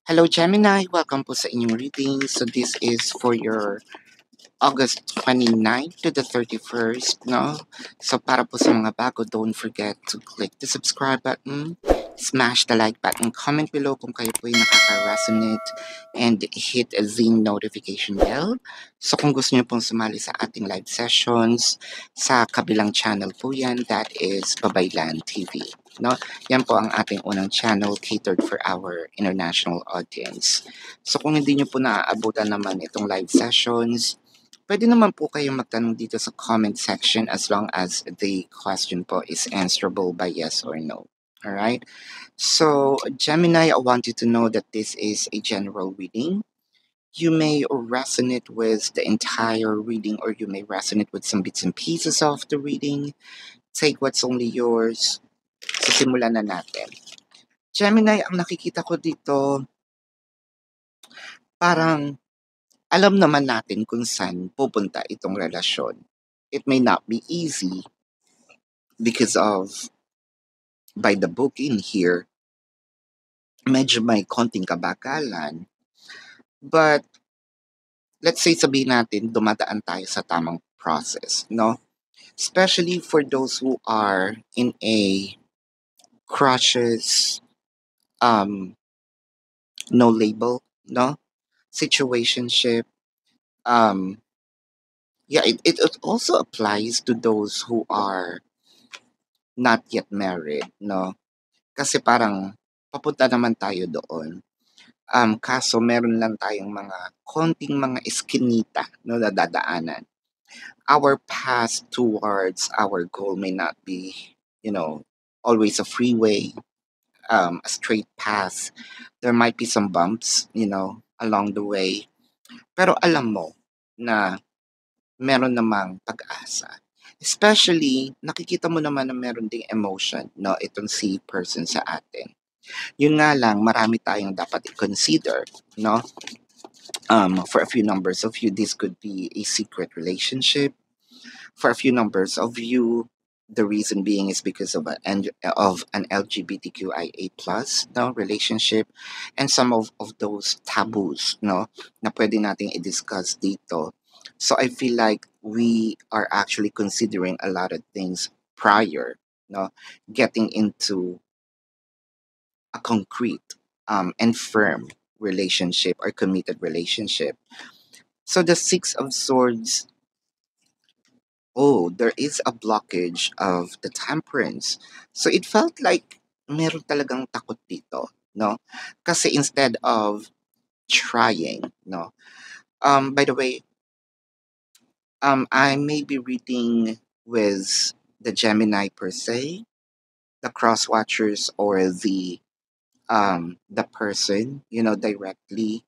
Hello Gemini, welcome po sa inyong reading. So this is for your August 29th to the 31st, no? So para po sa mga bago, don't forget to click the subscribe button, smash the like button, comment below kung kayo po yung nakaka-resonate, and hit the notification bell. So kung gusto niyo pong sumali sa ating live sessions, sa kabilang channel po yan, that is Babaylan TV. No? Yan po ang ating unang channel catered for our international audience. So kung hindi niyo po naaabutan naman itong live sessions, pwede naman po kayong magtanong dito sa comment section as long as the question po is answerable by yes or no. Alright? So, Gemini, I want you to know that this is a general reading. You may resonate with the entire reading or you may resonate with some bits and pieces of the reading. Take what's only yours. So, simulan na natin. Gemini, ang nakikita ko dito, parang alam naman natin kung saan pupunta itong relasyon. It may not be easy because of, by the book in here, medyo may konting kabagalan. But, let's say sabihin natin, dumadaan tayo sa tamang process, no? Especially for those who are in a crushes, no label, no? Situationship. Um, yeah, it also applies to those who are not yet married, no? Kasi parang papunta naman tayo doon. Kaso meron lang tayong mga konting mga eskinita no nadadaanan. Our path towards our goal may not be, always a freeway, a straight path. There might be some bumps, along the way. Pero alam mo na meron namang pag-asa. Especially, nakikita mo naman na meron ding emotion, no, itong si person sa atin. Yun nga lang, marami tayong dapat i-consider, no? For a few numbers of you, this could be a secret relationship. For a few numbers of you, the reason being is because of an LGBTQIA plus no relationship, and some of those taboos no na pwede nating i-discuss dito. So I feel like we are actually considering a lot of things prior no getting into a concrete and firm relationship or committed relationship. So the Six of Swords, oh, there is a blockage of the Temperance. So it felt like meron talagang takot dito, no? Kasi instead of trying, no? By the way, I may be reading with the Gemini per se, the cross watchers or the person, directly.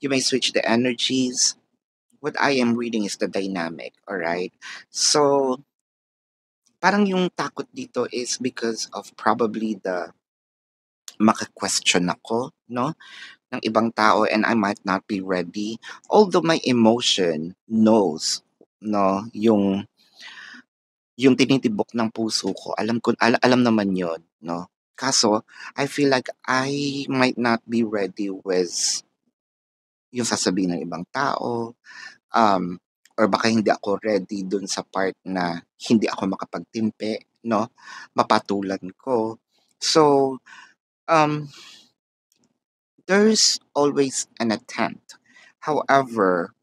You may switch the energies. What I am reading is the dynamic, all right? So, parang yung takot dito is because of probably the maka-question ako, no? Ng ibang tao and I might not be ready. Although my emotion knows, no? Yung tinitibok ng puso ko, alam naman yon no? Kaso, I feel like I might not be ready with yung sasabihin ng ibang tao, um, or baka hindi ako ready dun sa part na hindi ako makapagtimpe, no? Mapatulan ko. So, um, there's always an attempt. However,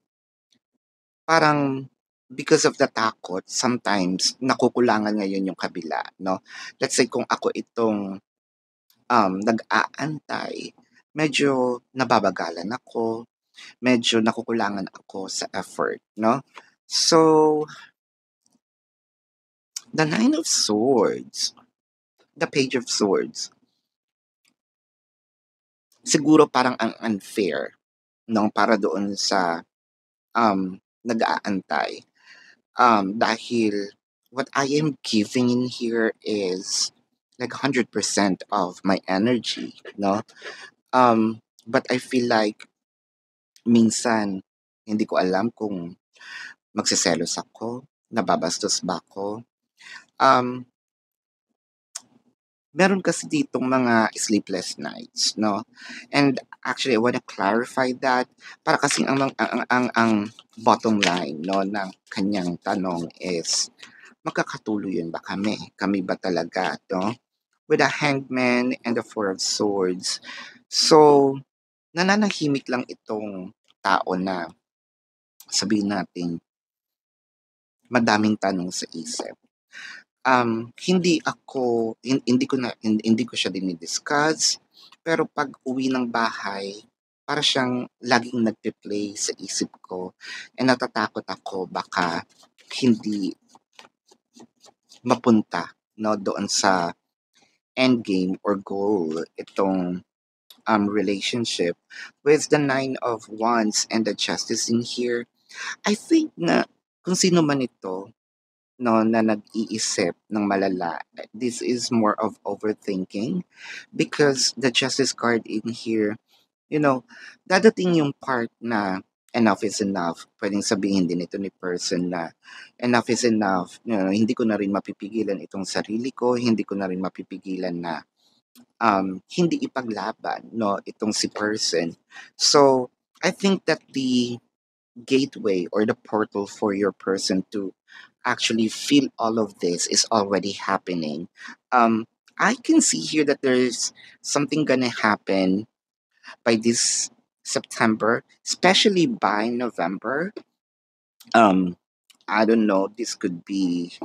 parang because of the takot, sometimes nakukulangan ngayon yung kabila, no? Let's say kung ako itong nag-aantay, medyo nababagalan ako, medyo nakukulangan ako sa effort, no? So, the Nine of Swords, the Page of Swords, siguro parang ang unfair, no? Para doon sa nag-aantay. Dahil what I am giving in here is like 100% of my energy, no? But I feel like minsan hindi ko alam kung magseselos ako, nababastos ba ako. Um, meron kasi ditong mga sleepless nights, no? And actually, I wanna clarify that para kasing ang bottom line, no, ng kanyang tanong is, magkakatuluyan ba kami? Kami ba talaga, no? With a hangman and the four of swords. So, nananahimik lang itong tao na sabihin natin madaming tanong sa isip. Hindi ako hindi ko na hindi ko siya dini-discuss, pero pag-uwi ng bahay, para siyang laging nagpe-play sa isip ko, and natatakot ako baka hindi mapunta 'no, doon sa endgame or goal itong, relationship. With the Nine of Wands and the Justice in here, I think na kung sino man ito 'no, na nag-iisip ng malala, this is more of overthinking because the Justice card in here, you know, dadating yung part na enough is enough. Puwedeng sabihin din ito ni person na enough is enough, hindi ko na rin mapipigilan itong sarili ko, hindi ko na rin mapipigilan na, hindi ipaglaban 'no, itong si person. So, I think that the gateway or the portal for your person to actually feel all of this is already happening. I can see here that there's something gonna happen by this September, especially by November. Um, I don't know. This could be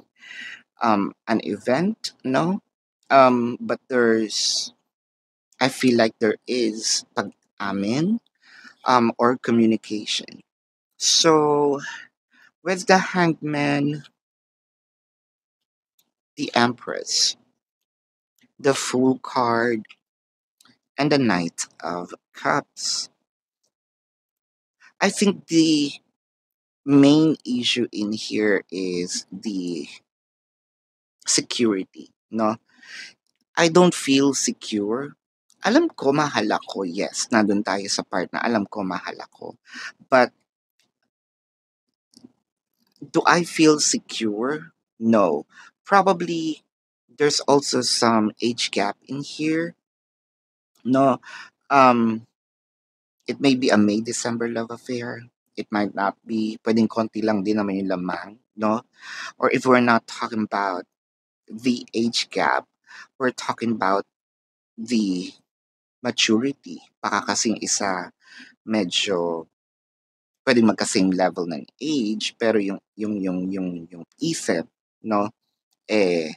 an event, no? But there's I feel like there is pag-amin or communication. So with the hangman, the empress, the fool card, and the knight of cups, I think the main issue in here is the security, no? I don't feel secure. Alam ko mahal ako, yes. Nandun tayo sa part na alam ko mahal ako. But do I feel secure? No. Probably there's also some age gap in here. No. Um it may be a May December love affair. It might not be. Pwedeng konti lang din naman yung lamang, no? Or if we're not talking about the age gap, we're talking about the maturity. Baka kasing isa medyo pwedeng magka-same level ng age pero yung isip 'no, eh,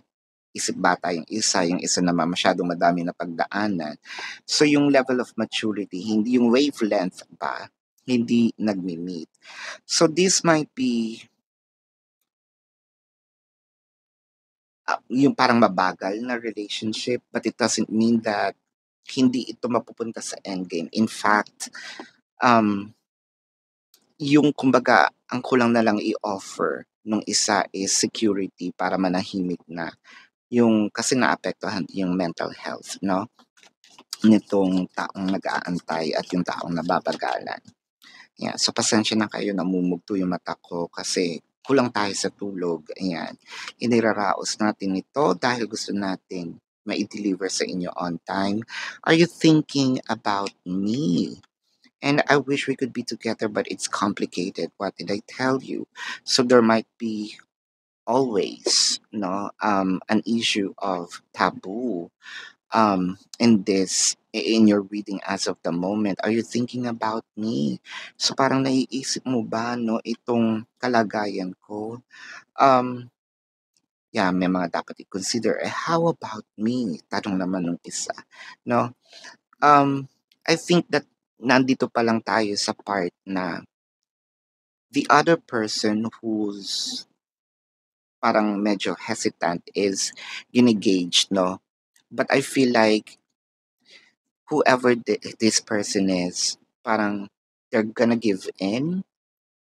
isip bata yung isa naman masyadong madami na pagdaanan. So yung level of maturity, hindi yung wavelength ba, hindi nagme-meet. So this might be, yung parang mabagal na relationship but it doesn't mean that hindi ito mapupunta sa endgame. In fact, um, yung kumbaga ang kulang na lang i-offer nung isa is security para manahimik na yung kasi naapektuhan yung mental health 'no, nitong taong nag-aantay at yung taong nababagalan. Yeah, so pasensya na kayo namumugto yung mata ko kasi kulang tayo sa tulog, ayan. Iniraraos natin ito dahil gusto natin mai-deliver sa inyo on time. Are you thinking about me? And I wish we could be together, but it's complicated. What did I tell you? So there might be always, no, an issue of taboo in this in your reading as of the moment. Are you thinking about me? So parang naiisip mo ba no itong kalagayan ko? Um yeah, may mga dapat i-consider. How about me? Tanong naman nung isa, no? I think that nandito pa lang tayo sa part na the other person who's parang medyo hesitant is gine-gauge, no? But I feel like whoever this person is, parang they're gonna give in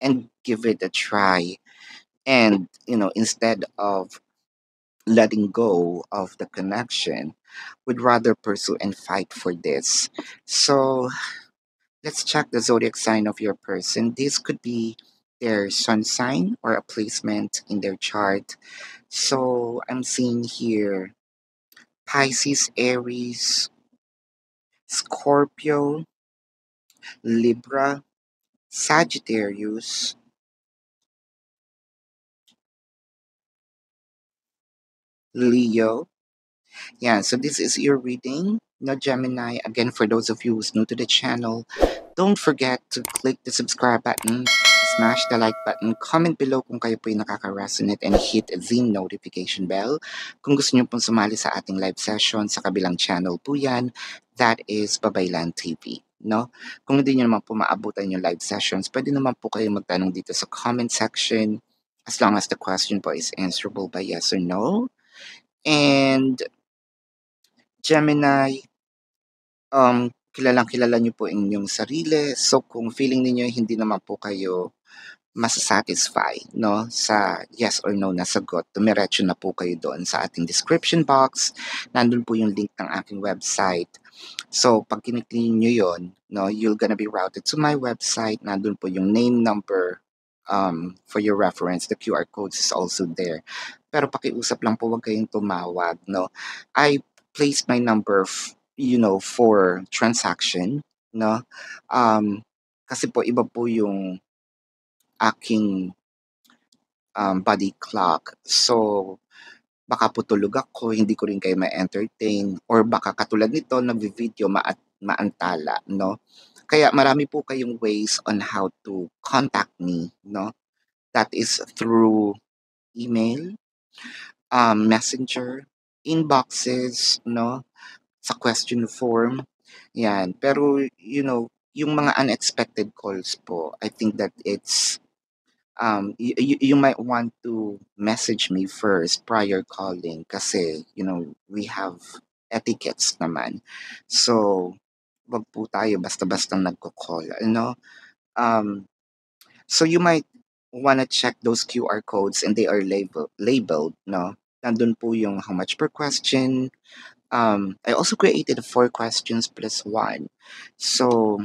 and give it a try. And, instead of letting go of the connection, would rather pursue and fight for this. So let's check the zodiac sign of your person. This could be their sun sign or a placement in their chart. So I'm seeing here Pisces, Aries, Scorpio, Libra, Sagittarius, Leo. Yeah, so this is your reading. No, Gemini. Again, for those of you who's new to the channel, don't forget to click the subscribe button, smash the like button, comment below kung kayo po yung nakaka-resonate, and hit the notification bell. Kung gusto niyo pong sumali sa ating live session sa kabilang channel po yan, that is Babaylan TV. No? Kung hindi niyo naman po maabutan yung live sessions, pwede naman po kayo magtanong dito sa comment section as long as the question po is answerable by yes or no. And Gemini, kilalang-kilala niyo po inyong sarili. So kung feeling niyo hindi naman po kayo masasatisfy, no, sa yes or no na sagot, dumiretso na po kayo doon sa ating description box. Nandun po yung link ng aking website. So pag kiniklik niyo yon, no, you're gonna be routed to my website. Nandun po yung name, number, for your reference. The QR codes is also there. Pero pakiusap lang po, wag kayong tumawag, no. I placed my number, for transaction, no. Kasi po iba po yung aking body clock. So baka po tulog ako, hindi ko rin kayo ma-entertain, or baka katulad nito, nagvi-video maantala, no? Kaya marami po kayong ways on how to contact me, no? That is through email, messenger, inboxes, no? Sa question form, yan. Pero, yung mga unexpected calls po, I think that it's you might want to message me first prior calling kasi, we have etiquettes naman. So, wag po tayo basta-bastang nagko-call, Um, so you might wanna check those QR codes, and they are labeled, no? Nandun po yung how much per question. I also created 4 questions plus 1. So,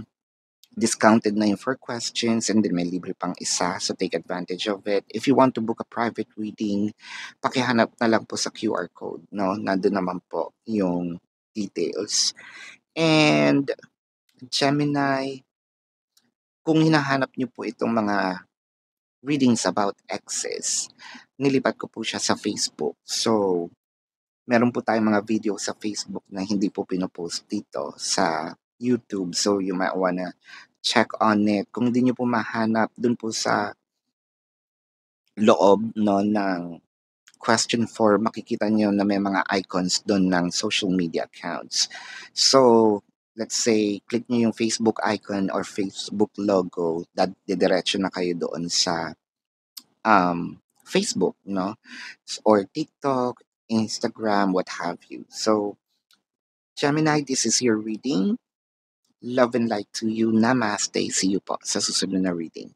discounted na yung 4 questions, and then may libre pang isa. So take advantage of it. If you want to book a private reading, pakihanap na lang po sa QR code, no? Nandun naman po yung details. And Gemini, kung hinahanap niyo po itong mga readings about exes, nilipat ko po siya sa Facebook. So, meron po tayong mga video sa Facebook na hindi po pinopost dito sa YouTube. So, you might wanna check on it. Kung hindi nyo po mahanap, dun po sa loob, no, ng question form, makikita nyo na may mga icons dun ng social media accounts. So, let's say, click nyo yung Facebook icon or Facebook logo, didiretso na kayo doon sa Facebook, no? Or TikTok, Instagram, what have you. So, Gemini, this is your reading. Love and light to you. Namaste. See you po sa susunod na reading.